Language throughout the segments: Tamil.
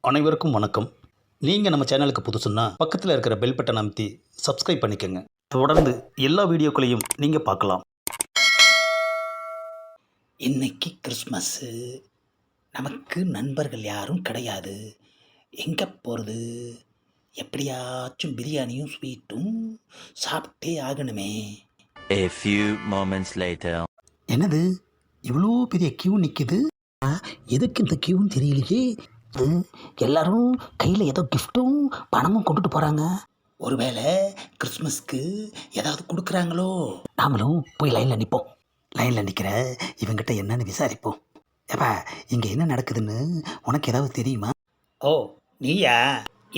அனைவருக்கும் வணக்கம். நீங்கள் நம்ம சேனலுக்கு புதுசுன்னா பக்கத்தில் இருக்கிற பெல் பட்டன் அமைத்தி சப்ஸ்கிரைப் பண்ணிக்கோங்க. தொடர்ந்து எல்லா வீடியோக்களையும் நீங்கள் பார்க்கலாம். இன்னைக்கு கிறிஸ்மஸ்ஸு. நமக்கு நண்பர்கள் யாரும் கிடையாது. எங்கே போகிறது? எப்படியாச்சும் பிரியாணியும் ஸ்வீட்டும் சாப்பிட்டே ஆகணுமே. A few moments later. என்னது இவ்வளோ பெரிய கியூ நிற்குது? எதுக்கு இந்த கியூன்னு தெரியலையே. எல்லாரும் கையில் ஏதோ கிஃப்ட்டும் பணமும் கொண்டுட்டு போகிறாங்க. ஒருவேளை கிறிஸ்மஸ்க்கு ஏதாவது கொடுக்குறாங்களோ. நாமளும் போய் லைனில் நிற்போம். லைனில் நிற்கிற இவங்கிட்ட என்னன்னு விசாரிப்போம். ஏப்பா, இங்கே என்ன நடக்குதுன்னு உனக்கு ஏதாவது தெரியுமா? ஓ, நீயா?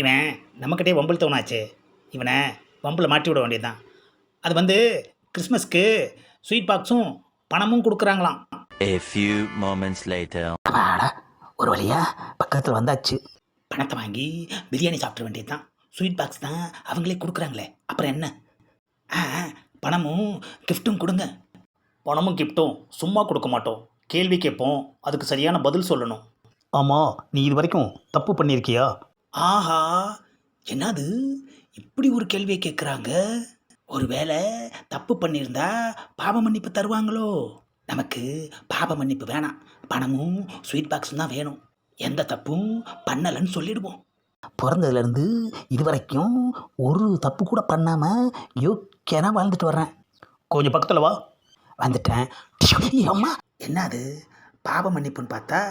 இவன் நம்மக்கிட்டே வம்பில் தோணாச்சு. இவனை வம்பில் மாட்டி விட வேண்டியதுதான். அது கிறிஸ்மஸ்க்கு ஸ்வீட் பாக்ஸும் பணமும் கொடுக்குறாங்களாம். A few moments later. அப்பாடா, ஒரு வழியா பக்கத்தில் வந்தாச்சு. பணத்தை வாங்கி பிரியாணி சாப்பிட வேண்டியது தான். ஸ்வீட் பாக்ஸ் தான் அவங்களே கொடுக்குறாங்களே, அப்புறம் என்ன? பணமும் கிஃப்ட்டும் கொடுங்க. பணமும் கிஃப்ட்டும் சும்மா கொடுக்க மாட்டோம். கேள்வி கேட்போம், அதுக்கு சரியான பதில் சொல்லணும். ஆமாம், நீ இது வரைக்கும் தப்பு பண்ணியிருக்கியா? ஆஹா, என்னது இப்படி ஒரு கேள்வியை கேட்குறாங்க? ஒருவேளை தப்பு பண்ணியிருந்தா பாவ மன்னிப்பு தருவாங்களோ? நமக்கு பாவ மன்னிப்பு வேணாம், பணமும் ஸ்வீட் பாக்ஸும் தான் வேணும். எந்த தப்பும் பண்ணலைன்னு சொல்லிடுவோம். பிறந்ததுலேருந்து இது வரைக்கும் ஒரு தப்பு கூட பண்ணாமல் யோக்கியனா வாழ்ந்துட்டு வர்றேன். கொஞ்சம் பக்கத்தில் வா. வந்துட்டேன். அம்மா, என்னது பாவ மன்னிப்புன்னு பார்த்தா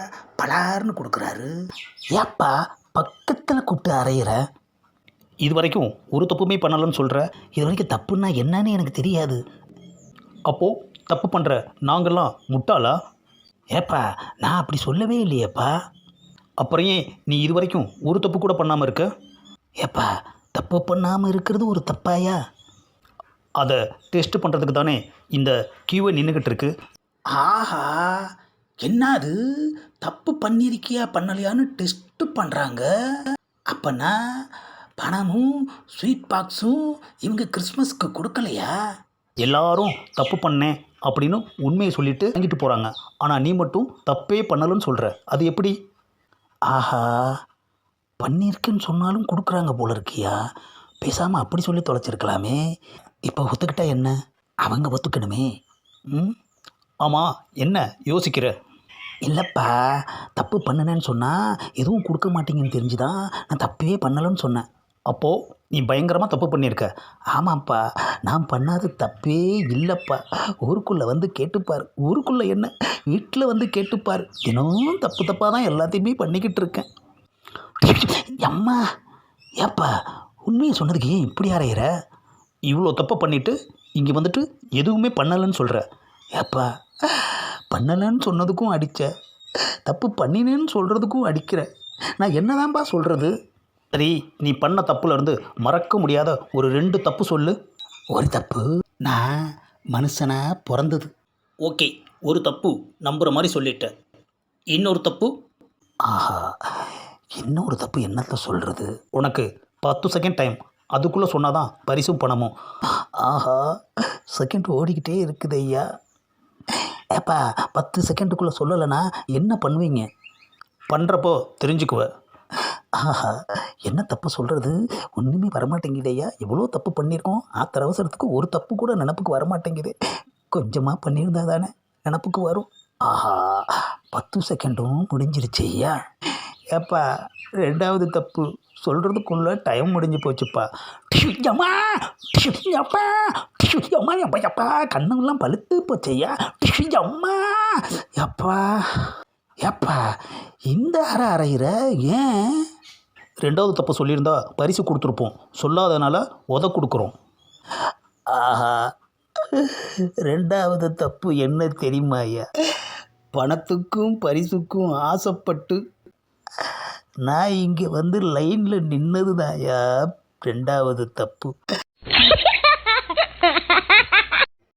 பலார்னு கொடுக்குறாரு. ஏப்பா பக்கத்தில் கூப்பிட்டு அறையிற? இது வரைக்கும் ஒரு தப்புமே பண்ணலன்னு சொல்கிற. இது வரைக்கும் தப்புன்னா என்னன்னு எனக்கு தெரியாது. அப்போது தப்பு பண்ணுற நாங்கள்லாம் முட்டாளா? ஏப்பா, நான் அப்படி சொல்லவே இல்லையேப்பா. அப்புறம் ஏன் நீ இது வரைக்கும் ஒரு தப்பு கூட பண்ணாமல் இருக்க? ஏப்பா, தப்பு பண்ணாமல் இருக்கிறது ஒரு தப்பாயா? அதை டெஸ்ட் பண்ணுறதுக்கு தானே இந்த கியூவை நின்றுக்கிட்டு இருக்கு. ஆஹா, என்னது தப்பு பண்ணியிருக்கியா பண்ணலையான்னு டெஸ்ட்டு பண்ணுறாங்க. அப்போனா பணமும் ஸ்வீட் பாக்ஸும் இவங்க கிறிஸ்மஸ்க்கு கொடுக்கலையா? எல்லாரும் தப்பு பண்ணேன் அப்படின்னு உண்மையை சொல்லிட்டு வாங்கிட்டு போகிறாங்க. ஆனால் நீ மட்டும் தப்பே பண்ணலன்னு சொல்கிற. அது எப்படி? ஆஹா, பண்ணியிருக்குன்னு சொன்னாலும் கொடுக்குறாங்க போல இருக்கியா. பேசாமல் அப்படி சொல்லி தொலைச்சிருக்கலாமே. இப்போ ஒத்துக்கிட்டா என்ன? அவங்க ஒத்துக்கணுமே. ஆமாம், என்ன யோசிக்கிற? இல்லைப்பா, தப்பு பண்ணினேன்னு சொன்னால் எதுவும் கொடுக்க மாட்டீங்கன்னு தெரிஞ்சுதான் நான் தப்பே பண்ணலைன்னு சொன்னேன். அப்போது நீ பயங்கரமாக தப்பு பண்ணியிருக்க. ஆமாப்பா, நான் பண்ணாத தப்பே இல்லைப்பா. ஊருக்குள்ளே வந்து கேட்டுப்பார். ஊருக்குள்ளே என்ன, வீட்டில் வந்து கேட்டுப்பார். தினம் தப்பு தப்பாக தான் எல்லாத்தையுமே பண்ணிக்கிட்டு இருக்கேன். அம்மா, ஏப்பா உண்மையை சொன்னதுக்கு ஏன் இப்படி அறையிற? இவ்வளோ தப்பை பண்ணிவிட்டு இங்கே வந்துட்டு எதுவுமே பண்ணலைன்னு சொல்கிற. ஏப்பா, பண்ணலைன்னு சொன்னதுக்கும் அடித்த, தப்பு பண்ணினேன்னு சொல்கிறதுக்கும் அடிக்கிற. நான் என்னதான்ப்பா சொல்கிறது? சரி, நீ பண்ண தப்புலேருந்து மறக்க முடியாத ஒரு 2 தப்பு சொல்லு. ஒரு தப்பு, நான் மனுஷனாக பிறந்தது. ஓகே, ஒரு தப்பு நம்புகிற மாதிரி சொல்லிட்டேன். இன்னொரு தப்பு? ஆஹா, இன்னொரு தப்பு என்னத்தை சொல்கிறது? உனக்கு 10 செகண்ட் டைம். அதுக்குள்ளே சொன்னாதான் பரிசும் பணமும். ஆஹா, செகண்ட் ஓடிக்கிட்டே இருக்குது ஐயா. ஏப்பா, 10 செகண்டுக்குள்ளே சொல்லலைன்னா என்ன பண்ணுவீங்க? பண்ணுறப்போ தெரிஞ்சுக்குவ. ஆஹா, என்ன தப்பு சொல்கிறது? ஒன்றுமே வரமாட்டேங்குது ஐயா. எவ்வளோ தப்பு பண்ணியிருக்கோம். ஆத்திர அவசரத்துக்கு ஒரு தப்பு கூட நினப்புக்கு வரமாட்டேங்குது. கொஞ்சமாக பண்ணியிருந்தா தானே நினப்புக்கு வரும். ஆஹா, 10 செகண்டும் முடிஞ்சிருச்சு ஐயா. ஏப்பா, 2வது தப்பு சொல்கிறதுக்குள்ளே டைம் முடிஞ்சு போச்சுப்பா. அம்மா, அப்பா, அம்மா, எப்பா எப்பா, கண்ணெல்லாம் பழுத்து போச்சு ஐயா. அம்மா, எப்பா ஏப்பா, இந்த அறையிற ஏன்? 2வது தப்பு சொல்லியிருந்தா பரிசு கொடுத்துருப்போம். சொல்லாதனால கொடுக்குறோம். ஆஹா, 2வது தப்பு என்ன தெரியுமா ஐயா? பணத்துக்கும் பரிசுக்கும் ஆசைப்பட்டு நான் இங்கே வந்து லைனில் நின்னது தான் ஐயா 2வது தப்பு.